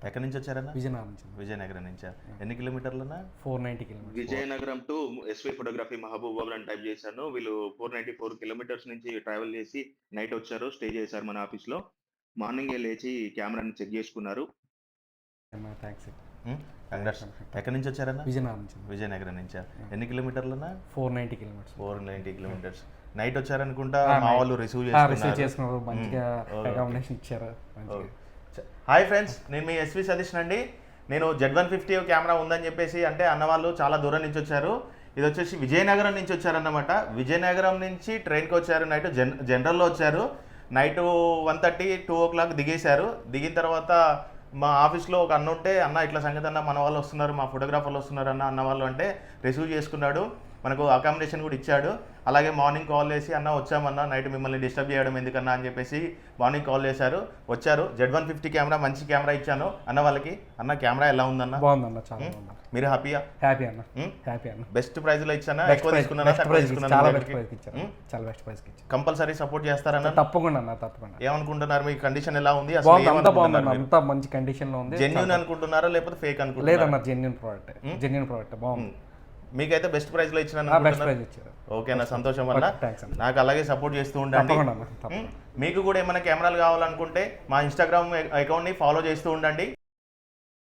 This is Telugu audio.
ఎక్కడి నుంచి వచ్చారన్నా? విజయనగరం నుంచి. విజయనగరం నుంచా? ఎన్ని కిలోమీటర్లన్నా? 490 kilometres. Vizianagaram to SV photography Mahabubabad అని టైప్ చేశాను. వీళ్ళు 494 కిలోమీటర్స్ నుంచి ట్రావెల్ చేసి నైట్ వచ్చారు. స్టే చేశారు మన ఆఫీస్‌లో. మార్నింగే లేచి కెమెరాని చెక్ చేసుకున్నారు. థ్యాంక్స్. కంగ్రాట్స్. ఎక్కడి నుంచి వచ్చారన్నా? విజయనగరం నుంచి. విజయనగరం నుంచా? ఎన్ని కిలోమీటర్లన్నా? 490 కిలోమీటర్స్. 490 కిలోమీటర్స్. నైట్ వచ్చారనుకుంటా. మా night. వాళ్ళు రిసీవ్ చేసుకున్నారు. మంచిగా అకామిడేషన్ ఇచ్చారు. హాయ్ ఫ్రెండ్స్, నేను మీ ఎస్వి సతీష్ అండి. నేను Z150 కెమెరా ఉందని చెప్పేసి అంటే అన్నవాళ్ళు చాలా దూరం నుంచి వచ్చారు. ఇది వచ్చేసి విజయనగరం నుంచి వచ్చారన్నమాట. విజయనగరం నుంచి ట్రైన్కి వచ్చారు. నైట్ జనరల్లో వచ్చారు. Night 1:30, 2 o'clock దిగేశారు. దిగిన తర్వాత మా ఆఫీస్లో ఒక అన్న ఉంటే, అన్న ఇట్లా సంగతి అన్న మన వాళ్ళు వస్తున్నారు, మా ఫోటోగ్రాఫర్లు వస్తున్నారు అన్న వాళ్ళు అంటే రిసీవ్ చేసుకున్నాడు. మనకు అకామిడేషన్ కూడా ఇచ్చాడు. అలాగే మార్నింగ్ కాల్ చేసి అన్న వచ్చామన్నా, నైట్ మిమ్మల్ని డిస్టర్బ్ చేయడం ఎందుకన్నా అని చెప్పేసి మార్నింగ్ కాల్ చేశారు. వచ్చారు. Z150 కెమెరా మంచి కెమెరా ఇచ్చాను అన్న వాళ్ళకి. అన్న కెమెరా ఎలా ఉందన్న? బాగుందన్న, చాలా బాగుంది. మీరు హ్యాపీయా? హ్యాపీ అన్న, హ్యాపీ అన్న. బెస్ట్ ప్రైస్ లో ఇచ్చానా? ఎక్కువ తీసుకున్నానా? చాలా బెస్ట్ ప్రైస్ ఇచ్చారు. చాలా బెస్ట్ ప్రైస్ ఇచ్చారు. కంపల్సరీ సపోర్ట్ చేస్తారన్న? తప్పకుండా అన్న, తప్పకుండా. ఏమనుకుంటున్నారు? మీ కండిషన్ ఎలా ఉంది? అంతా బాగుందన్న, అంతా మంచి కండిషన్ లో ఉంది. జెన్యూన్ అనుకుంటున్నారా లేకపోతే ఫేక్ అనుకుంటున్నారా? లేదన్న, జెన్యూన్ ప్రోడక్ట్ బాగుంది. మీకైతే బెస్ట్ ప్రైస్ లో ఇచ్చిన ఓకేనా? సంతోషం వల్ల నాకు అలాగే సపోర్ట్ చేస్తూ ఉండండి. మీకు కూడా ఏమైనా కెమెరాలు కావాలనుకుంటే మా ఇన్స్టాగ్రామ్ అకౌంట్ ని ఫాలో చేస్తూ ఉండండి.